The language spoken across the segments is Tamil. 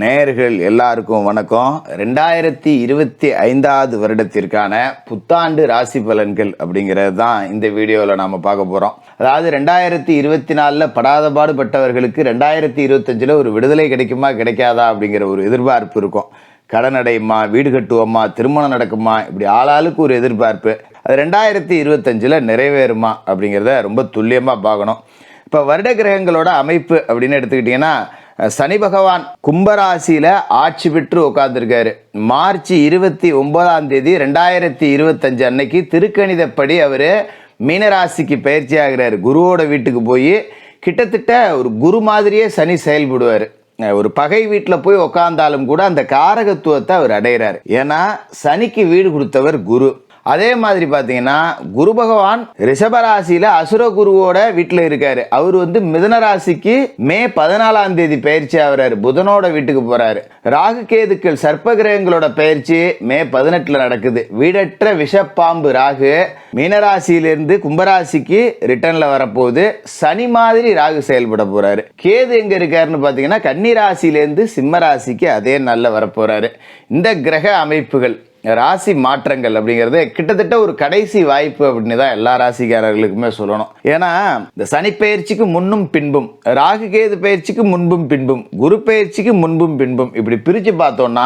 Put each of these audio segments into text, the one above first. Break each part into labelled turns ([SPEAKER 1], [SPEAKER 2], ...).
[SPEAKER 1] நேயர்கள் எல்லாருக்கும் வணக்கம். 2025வது வருடத்திற்கான புத்தாண்டு ராசி பலன்கள் அப்படிங்கிறது தான் இந்த வீடியோவில் நாம் பார்க்க போகிறோம். அதாவது 2024 படாத பாடுபட்டவர்களுக்கு 2025 ஒரு விடுதலை கிடைக்குமா கிடைக்காதா அப்படிங்கிற ஒரு எதிர்பார்ப்பு இருக்கும். கடன் அடையுமா, வீடு கட்டுவோமா, திருமணம் நடக்குமா, இப்படி ஆளாளுக்கு ஒரு எதிர்பார்ப்பு. அது 2025 நிறைவேறுமா அப்படிங்கிறத ரொம்ப துல்லியமாக பார்க்கணும். இப்போ வருட கிரகங்களோட அமைப்பு அப்படின்னு எடுத்துக்கிட்டிங்கன்னா, சனி பகவான் கும்பராசியில் ஆட்சி பெற்று உட்காந்துருக்காரு. மார்ச் 29 2025 அன்னைக்கு திருக்கணிதப்படி அவர் மீனராசிக்கு பயிற்சி ஆகிறார். குருவோட வீட்டுக்கு போய் கிட்டத்தட்ட ஒரு குரு மாதிரியே சனி செயல்படுவார். ஒரு பகை வீட்டில் போய் உக்காந்தாலும் கூட அந்த காரகத்துவத்தை அவர் அடைகிறார். ஏன்னா சனிக்கு வீடு கொடுத்தவர் குரு. அதே மாதிரி பார்த்தீங்கன்னா குரு பகவான் ரிஷபராசியில் அசுர குருவோட வீட்டில் இருக்காரு. அவர் மிதுன ராசிக்கு மே 14 பயிற்சி ஆகிறாரு. புதனோட வீட்டுக்கு போறாரு. ராகு கேதுக்கள் சர்ப்ப கிரகங்களோட பயிற்சி மே 18 நடக்குது. வீடற்ற விஷப்பாம்பு ராகு மீனராசியிலிருந்து கும்பராசிக்கு ரிட்டர்ன்ல வரப்போகுது. சனி மாதிரி ராகு செயல்பட போறாரு. கேது எங்க இருக்காருன்னு பார்த்தீங்கன்னா கன்னி ராசியிலேருந்து சிம்ம ராசிக்கு அதே நல்ல வரப்போறாரு. இந்த கிரக அமைப்புகள் ராசி மாற்றங்கள் அப்படிங்கிறது கிட்டத்தட்ட ஒரு கடைசி வாய்ப்பு அப்படின்னு தான் எல்லா ராசிக்காரர்களுக்குமே சொல்லணும். ஏன்னா இந்த சனி பயிற்சிக்கு முன்னும் பின்பும், ராகு கேது பயிற்சிக்கு முன்பும் பின்பும், குரு பயிற்சிக்கு முன்பும் பின்பும் இப்படி பிரித்து பார்த்தோம்னா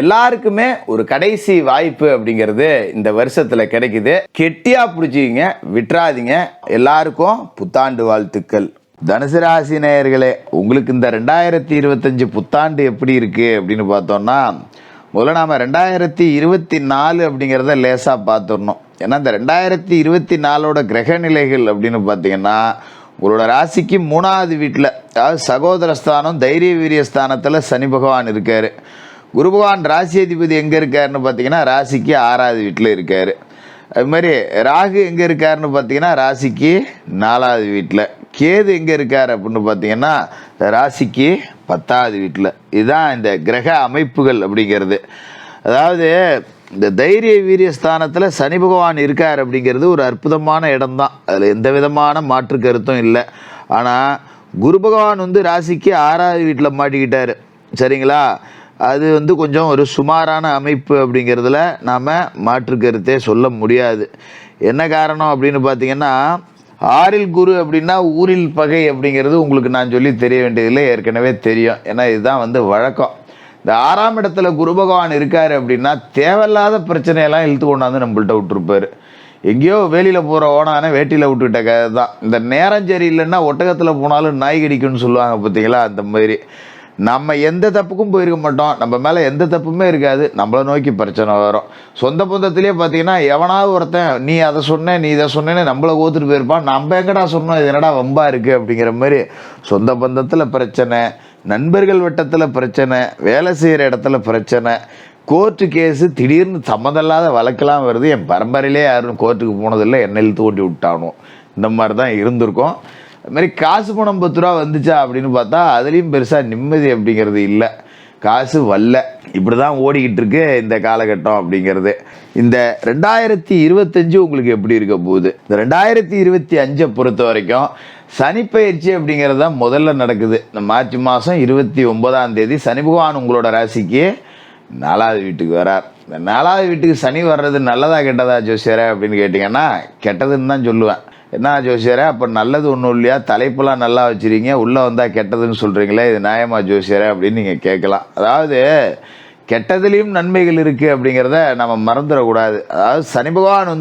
[SPEAKER 1] எல்லாருக்குமே ஒரு கடைசி வாய்ப்பு அப்படிங்கிறது இந்த வருஷத்துல கிடைக்குது. கெட்டியா பிடிச்சிங்க, விட்டுறாதீங்க. எல்லாருக்கும் புத்தாண்டு வாழ்த்துக்கள். தனுசு ராசி நேயர்களே, உங்களுக்கு இந்த 2025 புத்தாண்டு எப்படி இருக்கு அப்படின்னு பார்த்தோம்னா, முதல்ல நாம் 2024 அப்படிங்கிறத லேசாக பார்த்துடணும். ஏன்னா இந்த 2024 கிரக நிலைகள் அப்படின்னு பார்த்தீங்கன்னா, உங்களோட ராசிக்கு 3வது வீட்டில், அதாவது சகோதரஸ்தானம் தைரிய வீரியஸ்தானத்தில் சனி பகவான் இருக்கார். குரு பகவான் ராசி அதிபதி எங்கே இருக்காருன்னு பார்த்தீங்கன்னா ராசிக்கு 6வது வீட்டில் இருக்கார். அது மாதிரி ராகு எங்கே இருக்காருன்னு பார்த்தீங்கன்னா ராசிக்கு 4வது வீட்டில். கேது எங்கே இருக்கார் அப்படின்னு பார்த்தீங்கன்னா ராசிக்கு 10வது வீட்டில். இதுதான் இந்த கிரக அமைப்புகள் அப்படிங்கிறது. அதாவது இந்த தைரிய வீரிய ஸ்தானத்தில் சனி பகவான் இருக்கார் அப்படிங்கிறது ஒரு அற்புதமான இடம்தான். அதில் எந்த விதமான மாற்று கருத்தும் இல்லை. ஆனால் குரு பகவான் ராசிக்கு 6வது வீட்டில் மாட்டிக்கிட்டார். சரிங்களா? அது கொஞ்சம் ஒரு சுமாரான அமைப்பு அப்படிங்கிறதுல நாம் மாற்று கருத்தே சொல்ல முடியாது. என்ன காரணம் அப்படின்னு பார்த்தீங்கன்னா, 6ல் குரு அப்படின்னா ஊரில் பகை அப்படிங்கிறது உங்களுக்கு நான் சொல்லி தெரிய வேண்டியதில்லை, ஏற்கனவே தெரியும். ஏன்னா இதுதான் வழக்கம். இந்த 6ஆம் இடத்துல குரு பகவான் இருக்கார் அப்படின்னா தேவையில்லாத பிரச்சனையெல்லாம் இழுத்து கொண்டாந்து நம்மள்கிட்ட விட்டுருப்பார். எங்கேயோ வேலியில் போகிற ஓனான வேட்டியில் விட்டுக்கிட்ட கதை தான். இந்த நேரம் சரியில்லைன்னா ஒட்டகத்தில் போனாலும் நாய் கடிக்குன்னு சொல்லுவாங்க பார்த்தீங்களா, அந்த மாதிரி. நம்ம எந்த தப்புக்கும் போயிருக்க மாட்டோம், நம்ம மேலே எந்த தப்புமே இருக்காது, நம்மளை நோக்கி பிரச்சனை வரும். சொந்த பந்தத்திலே பார்த்தீங்கன்னா எவனாவது ஒருத்தன் நீ அதை சொன்ன நீ இதை சொன்னேன்னு நம்மளை கோத்துட்டு போயிருப்பான். நம்ம எங்கடா சொன்னோம், இது என்னடா வம்பா இருக்குது அப்படிங்கிற மாதிரி சொந்த பந்தத்தில் பிரச்சனை, நண்பர்கள் வட்டத்தில் பிரச்சனை, வேலை செய்கிற இடத்துல பிரச்சனை, கோர்ட்டு கேஸு, திடீர்னு சம்மந்தமில்லாத வழக்கெல்லாம் வருது. என் பரம்பரையிலே யாரும் கோர்ட்டுக்கு போனதில்லை, என்ன இழுத்து ஓட்டி விட்டானோ, இந்த மாதிரி தான் இருந்திருக்கும். அதுமாதிரி காசு பணம் 10 ரூபா வந்துச்சா அப்படின்னு பார்த்தா அதுலேயும் பெருசாக நிம்மதி அப்படிங்கிறது இல்லை. காசு வரல. இப்படி தான் ஓடிக்கிட்டு இருக்கு இந்த காலகட்டம் அப்படிங்கிறது. இந்த 2025 உங்களுக்கு எப்படி இருக்க போகுது? இந்த 2025 பொறுத்த வரைக்கும் சனிப்பயிற்சி அப்படிங்கிறது தான் முதல்ல நடக்குது. இந்த மார்ச் மாதம் 29 சனி பகவான் உங்களோட ராசிக்கு 4வது வீட்டுக்கு வரார். இந்த 4வது வீட்டுக்கு சனி வர்றது நல்லதா கெட்டதா ஜோசியரே அப்படின்னு கேட்டிங்கன்னா கெட்டதுன்னு தான் சொல்லுவேன். என்ன ஜோசியரே, அப்போ நல்லது ஒன்றும் இல்லையா, தலைப்பெல்லாம் நல்லா வச்சுருக்கீங்க, உள்ளே வந்தால் கெட்டதுன்னு சொல்கிறீங்களே, இது நியாயமா ஜோசியரே அப்படின்னு நீங்கள் கேட்கலாம். அதாவது கெட்டதுலேயும் நன்மைகள் இருக்குது அப்படிங்கிறத நம்ம மறந்துடக்கூடாது. அதாவது சனி பகவான்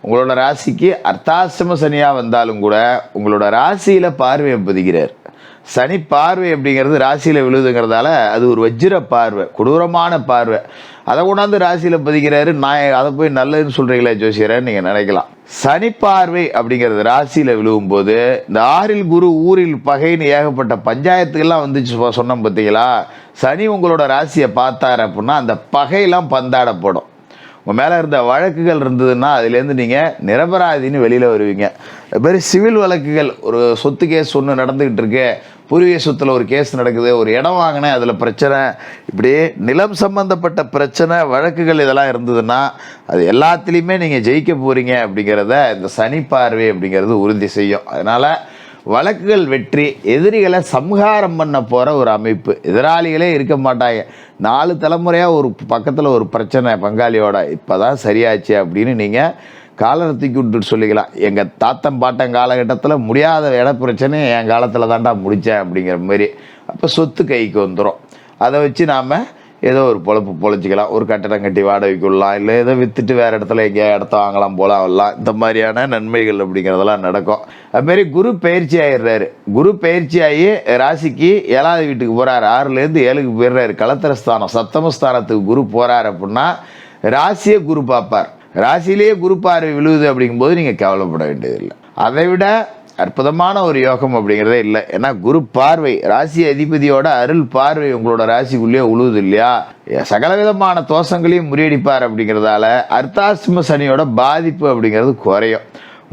[SPEAKER 1] உங்களோட ராசிக்கு அர்த்தாசிரம சனியாக வந்தாலும் கூட உங்களோட ராசியில் பார்வையை பதிக்கிறார். சனி பார்வை அப்படிங்கிறது ராசியில் விழுதுங்கிறதால அது ஒரு வஜ்ர பார்வை, கொடூரமான பார்வை. அதை கொண்டாந்து ராசியில் பதிக்கிறாரு. நான் அதை போய் நல்லதுன்னு சொல்கிறீங்களே ஜோசியரேன்னு நீங்கள் நினைக்கலாம். சனி பார்வை அப்படிங்கிறது ராசியில் விழுவும்போது இந்த 6ல் குரு ஊரில் பகைன்னு ஏகப்பட்ட பஞ்சாயத்துக்கெல்லாம் வந்துச்சு சொன்னோம் பார்த்தீங்களா. சனி உங்களோட ராசியை பார்த்தாரு அப்படின்னா அந்த பகையெல்லாம் பந்தாடப்படும். உங்கள் மேலே இருந்த வழக்குகள் இருந்ததுன்னா அதுலேருந்து நீங்கள் நிரபராதின்னு வெளியில் வருவீங்க. அதுமாதிரி சிவில் வழக்குகள், ஒரு சொத்து கேஸ் ஒன்று நடந்துக்கிட்டு இருக்கு, பூர்வீக சொத்தில் ஒரு கேஸ் நடக்குது, ஒரு இடம் வாங்கினேன் அதில் பிரச்சனை, இப்படி நிலம் சம்பந்தப்பட்ட பிரச்சனை வழக்குகள் இதெல்லாம் இருந்ததுன்னா அது எல்லாத்துலேயுமே நீங்கள் ஜெயிக்க போகிறீங்க அப்படிங்கிறத இந்த சனி பார்வை அப்படிங்கிறது உறுதி செய்யும். அதனால் வழக்குகள் வெற்றி, எதிரிகளை சம்ஹாரம் பண்ண போகிற ஒரு அமைப்பு. எதிராளிகளே இருக்க மாட்டாங்க. 4 தலைமுறையாக ஒரு பக்கத்தில் ஒரு பிரச்சனை பங்காளியோட, இப்போ தான் சரியாச்சு அப்படின்னு நீங்கள் காலரை தூக்கி விட்டுட்டு சொல்லிக்கலாம். எங்கள் தாத்தன் பாட்டன் காலகட்டத்தில் முடியாத இட பிரச்சனையை என் காலத்தில் தான்டா முடித்தேன் அப்படிங்கிற மாதிரி. அப்போ சொத்து கைக்கு வந்துடும். அதை வச்சு நாம் ஏதோ ஒரு பொழைச்சிக்கலாம். ஒரு கட்டடம் கட்டி வாடகைக்கு விடலாம், இல்லை ஏதோ விற்றுட்டு வேறு இடத்துல எங்கேயா இடத்த வாங்கலாம் போலாம் வரலாம். இந்த மாதிரியான நன்மைகள் அப்படிங்கிறதெல்லாம் நடக்கும். அதுமாரி குரு பயிற்சி ஆகிடுறாரு. குரு பயிற்சி ஆகி ராசிக்கு 7வது வீட்டுக்கு போகிறாரு. 6லேருந்து 7க்கு போயிடுறாரு. களத்திரஸ்தானம் சப்தமஸ்தானத்துக்கு குரு போகிறார் அப்படின்னா ராசியை குரு பார்ப்பார். ராசியிலேயே குரு பார்வை விழுவுது அப்படிங்கும்போது நீங்கள் கவலைப்பட வேண்டியதில்லை. அதை விட அற்புதமான ஒரு யோகம் அப்படிங்கிறதே இல்லை. ஏன்னா குரு பார்வை, ராசி அதிபதியோட அருள் பார்வை உங்களோட ராசிக்குள்ளேயே உழுவுது இல்லையா, சகலவிதமான தோஷங்களையும் முறியடிப்பார். அப்படிங்கிறதால அர்த்தாஷ்டம சனியோட பாதிப்பு அப்படிங்கிறது குறையும்.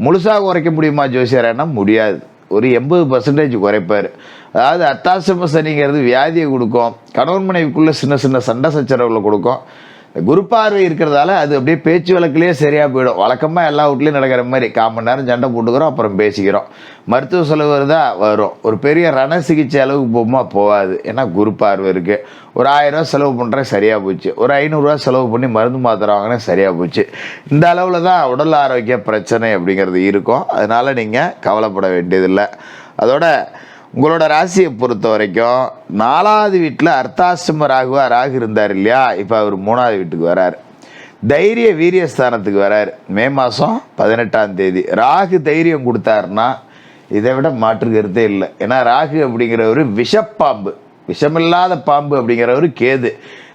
[SPEAKER 1] முழுசாக குறைக்க முடியுமா ஜோசியர்னா? முடியாது. ஒரு 80% குறைப்பார். அதாவது அர்த்தாஷ்டம சனிங்கிறது வியாதியை கொடுக்கும், கணவன் மனைவிக்குள்ளே சின்ன சின்ன சண்டை சச்சரவுகளை கொடுக்கும். குரு பார்வை இருக்கிறதால அது அப்படியே பேச்சு வழக்கிலேயே சரியாக போயிடும். வழக்கமாக எல்லா வீட்லேயும் நடக்கிற மாதிரி 1/4 மணி நேரம் சண்டை போட்டுக்கிறோம், அப்புறம் பேசிக்கிறோம். மருத்துவ செலவு வருதா வரும். ஒரு பெரிய ரண சிகிச்சை அளவுக்கு போகுமா போகாது. ஏன்னா குரு பார்வை இருக்குது. ஒரு 1000 ரூபா செலவு பண்ணுறேன் சரியாக போச்சு, ஒரு 500 ரூபா செலவு பண்ணி மருந்து மாத்திரை வாங்கினேன் சரியாக போச்சு. இந்த அளவில் தான் உடல் ஆரோக்கிய பிரச்சனை அப்படிங்கிறது இருக்கும். அதனால் நீங்கள் கவலைப்பட வேண்டியதில்லை. அதோட உங்களோட ராசியை பொறுத்த வரைக்கும் 4வது வீட்டில் அர்த்தாஷ்டம ராகு இருந்தார் இல்லையா, இப்போ அவர் 3வது வீட்டுக்கு வரார். தைரிய வீரியஸ்தானத்துக்கு வரார். மே மாதம் 18ஆம் தேதி. ராகு தைரியம் கொடுத்தாருன்னா இதை விட மாற்று கருத்தே இல்லை. ஏன்னா ராகு அப்படிங்கிற ஒரு விஷப்பாம்பு, விஷமில்லாத பாம்பு அப்படிங்கிற ஒரு கேது.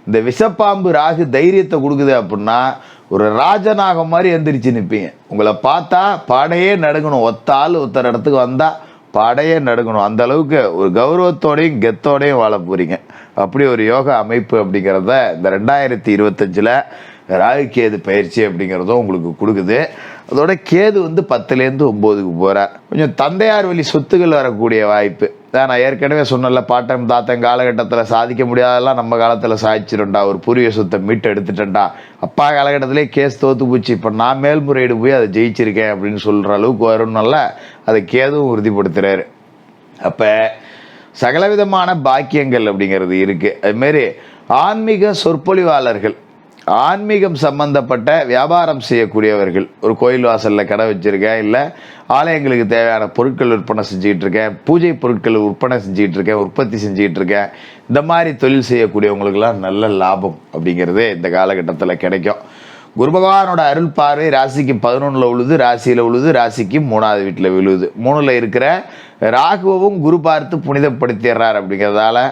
[SPEAKER 1] இந்த விஷப்பாம்பு ராகு தைரியத்தை கொடுக்குது அப்படின்னா ஒரு ராஜநாகம் மாதிரி எந்திரிச்சு நிற்பீங்க. உங்களை பார்த்தா படையே நடுங்கணும். ஒத்தாள் ஒருத்தர் இடத்துக்கு வந்தால் படையே நடுங்கணும். அந்த அளவுக்கு ஒரு கௌரவத்தோடையும் கெத்தோடையும் வாழ போகிறீங்க. அப்படி ஒரு யோகா அமைப்பு அப்படிங்கிறத இந்த 2025 ராகு கேது பயிற்சி அப்படிங்கிறதும் உங்களுக்கு கொடுக்குது. அதோட கேது 10லேருந்து 9க்கு போகிறார். கொஞ்சம் தந்தையார் வழி சொத்துக்கள் வரக்கூடிய வாய்ப்பு. நான் ஏற்கனவே சொன்னல, பாட்டன் தாத்தன் காலகட்டத்தில் சாதிக்க முடியாதெல்லாம் நம்ம காலத்தில் சாதிச்சிருண்டா, ஒரு பூர்வீக சொத்தை மீட்டு எடுத்துட்டேன்டா, அப்பா காலகட்டத்திலே கேஸ் தோற்று போச்சு, இப்போ நான் மேல்முறையீடு போய் அதை ஜெயிச்சிருக்கேன் அப்படின்னு சொல்கிற அளவுக்கு வரும்னால அதை கேதுவும் உறுதிப்படுத்துகிறாரு. அப்போ சகலவிதமான பாக்கியங்கள் அப்படிங்கிறது இருக்குது. அதுமாரி ஆன்மீக சொற்பொழிவாளர்கள், ஆன்மீகம் சம்பந்தப்பட்ட வியாபாரம் செய்யக்கூடியவர்கள், ஒரு கோயில் வாசலில் கடை வச்சுருக்கேன், இல்லை ஆலயங்களுக்கு தேவையான பொருட்கள் விற்பனை செஞ்சுக்கிட்டு இருக்கேன், பூஜை பொருட்கள் விற்பனை செஞ்சுக்கிட்டு இருக்கேன், உற்பத்தி செஞ்சுக்கிட்டு இருக்கேன், இந்த மாதிரி தொழில் செய்யக்கூடியவங்களுக்கெல்லாம் நல்ல லாபம் அப்படிங்கிறது இந்த காலகட்டத்தில் கிடைக்கும். குரு பகவானோட அருள் பார்வை ராசிக்கு 11ல் உழுது, ராசியில் உழுது, ராசிக்கு 3வது வீட்டில் விழுது. 3ல் இருக்கிற ராகுவும் குரு பார்த்து புனிதப்படுத்திடுறார். அப்படிங்கிறதால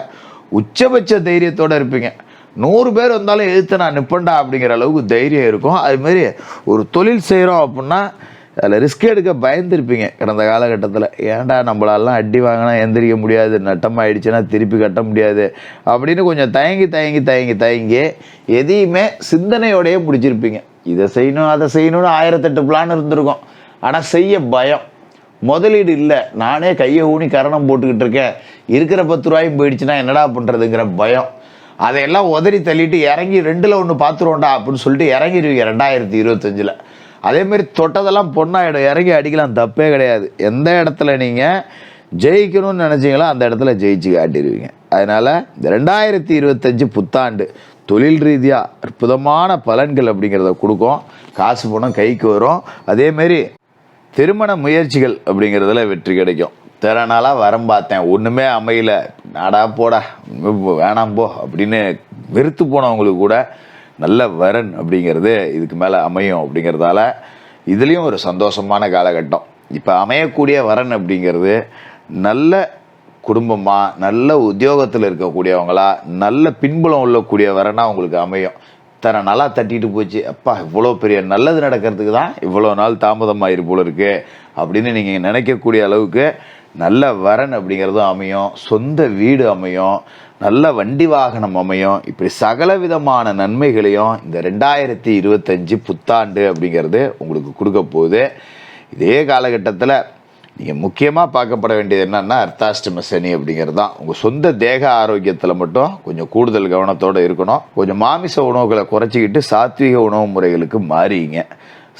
[SPEAKER 1] உச்சபட்ச தைரியத்தோடு இருப்பீங்க. 100 பேர் வந்தாலும் எதிர்த்து நான் நிற்பண்டா அப்படிங்கிற அளவுக்கு தைரியம் இருக்கும். அதுமாரி ஒரு தொழில் செய்கிறோம் அப்படின்னா அதில் ரிஸ்க் எடுக்க பயந்துருப்பீங்க கடந்த காலகட்டத்தில். ஏன்டா நம்மளாலாம் அடி வாங்கினா எந்திரிக்க முடியாது, நட்டமாகிடுச்சுன்னா திருப்பி கட்ட முடியாது அப்படின்னு கொஞ்சம் தயங்கி எதையுமே சிந்தனையோடையே பிடிச்சிருப்பீங்க. இதை செய்யணும் அதை செய்யணும்னு 1008 பிளான் இருந்திருக்கும். ஆனால் செய்ய பயம். முதலீடு இல்லை, நானே கையை ஊனி கரணம் போட்டுக்கிட்டு இருக்கேன், இருக்கிற 10 ரூபாயும் போயிடுச்சுன்னா என்னடா பண்ணுறதுங்கிற பயம். அதையெல்லாம் உதறி தள்ளிட்டு இறங்கி 2ல் 1 பார்த்துருவோண்டா அப்படின்னு சொல்லிட்டு இறங்கிடுவீங்க 2025. அதேமாரி தொட்டதெல்லாம் பொண்ணாயிடும், இறங்கி அடிக்கலாம், தப்பே கிடையாது. எந்த இடத்துல நீங்கள் ஜெயிக்கணும்னு நினச்சிங்களோ அந்த இடத்துல ஜெயிச்சு காட்டிடுவீங்க. அதனால் இந்த 2025 புத்தாண்டு தொழில் ரீதியாக அற்புதமான பலன்கள் அப்படிங்கிறத கொடுக்கும். காசு பணம் கைக்கு வரும். அதேமாரி திருமண முயற்சிகள் அப்படிங்கிறதுல வெற்றி கிடைக்கும். நாளாக வரம் பார்த்தேன், ஒன்றுமே அமையல, நாடா போடா வேணாம் போ அப்படின்னு வெறுத்து போனவங்களுக்கு கூட நல்ல வரன் அப்படிங்கிறது இதுக்கு மேலே அமையும். அப்படிங்கிறதால இதுலேயும் ஒரு சந்தோஷமான காலகட்டம். இப்போ அமையக்கூடிய வரன் அப்படிங்கிறது நல்ல குடும்பமாக, நல்ல உத்தியோகத்தில் இருக்கக்கூடியவங்களா, நல்ல பின்புலம் உள்ளக்கூடிய வரனாக உங்களுக்கு அமையும். நல்லா தட்டிட்டு போச்சு, அப்பா இவ்வளோ பெரிய நல்லது நடக்கிறதுக்கு தான் இவ்வளோ நாள் தாமதமாயிரு போல இருக்கு அப்படின்னு நீங்கள் நினைக்கக்கூடிய அளவுக்கு நல்ல வரன் அப்படிங்கிறதும் அமையும். சொந்த வீடு அமையும், நல்ல வண்டி வாகனம் அமையும். இப்படி சகல விதமான நன்மைகளையும் இந்த 2025 புத்தாண்டு அப்படிங்கிறது உங்களுக்கு கொடுக்க போகுது. இதே காலகட்டத்தில் நீங்கள் முக்கியமாக பார்க்கப்பட வேண்டியது என்னன்னா அர்த்தாஷ்டம சனி அப்படிங்கிறது தான். உங்கள் சொந்த தேக ஆரோக்கியத்தில் மட்டும் கொஞ்சம் கூடுதல் கவனத்தோடு இருக்கணும். கொஞ்சம் மாமிச உணவுகளை குறைச்சிக்கிட்டு சாத்வீக உணவு முறைகளுக்கு மாறிங்க.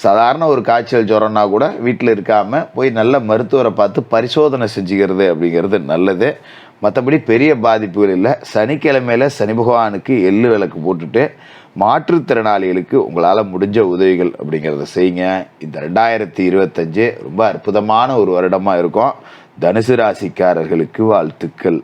[SPEAKER 1] சாதாரண ஒரு காய்ச்சல் ஜுரம்னா கூட வீட்டில் இருக்காமல் போய் நல்ல மருத்துவரை பார்த்து பரிசோதனை செஞ்சுக்கிறது அப்படிங்கிறது நல்லது. மற்றபடி பெரிய பாதிப்புகள் இல்லை. சனிக்கிழமையில் சனி பகவானுக்கு எள்ளு விளக்கு போட்டுட்டு மாற்றுத்திறனாளிகளுக்கு உங்களால் முடிஞ்ச உதவிகள் அப்படிங்கிறத செய்யுங்க. இந்த 2025 ரொம்ப அற்புதமான ஒரு வருடமாக இருக்கும். தனுசு ராசிக்காரர்களுக்கு வாழ்த்துக்கள்.